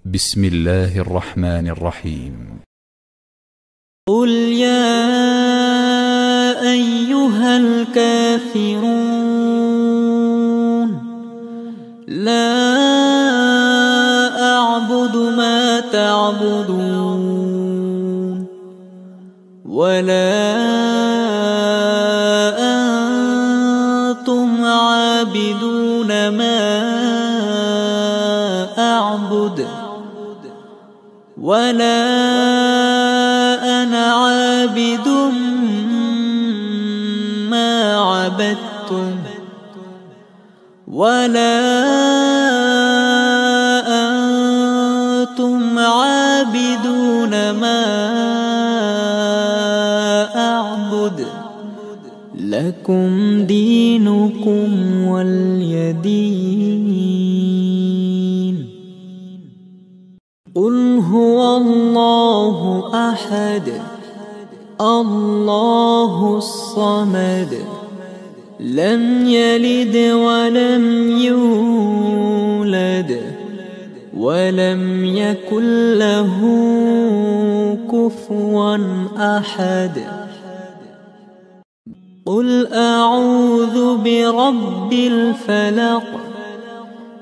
بسم الله الرحمن الرحيم. قل يا أيها الكافرون لا أعبد ما تعبدون ولا أنتم عابدون ما أعبد ولا أنا عابد ما عبدتم ولا أنتم عابدون ما أعبد لكم دينكم ولي دين. قل هو الله أحد الله الصمد لم يلد ولم يولد ولم يكن له كفوا أحد. قل أعوذ برب الفلق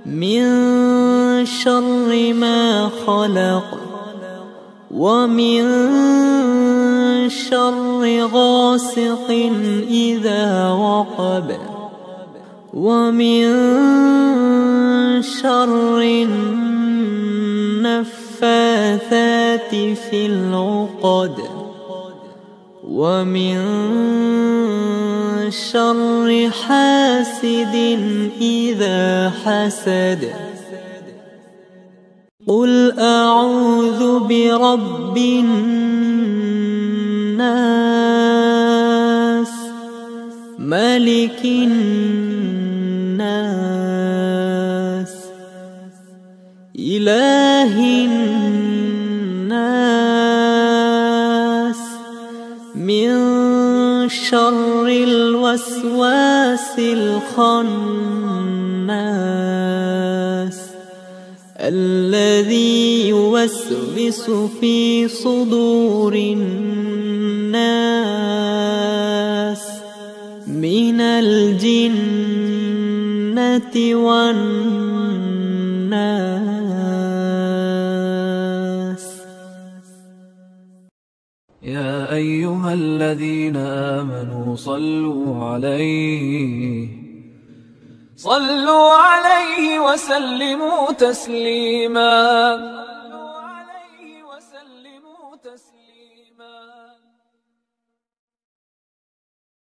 من شر ما خلق ومن شر غاسق إذا وقب ومن شر النفاثات في العقد ومن شر حاسد إذا حسد. قل أعوذ برب الناس ملك الناس إله الناس من شر الوسواس الخناس الذي يوسوس في صدور الناس من الجنة والناس. يا أيها الذين آمنوا صلوا عليه وسلموا تسليما.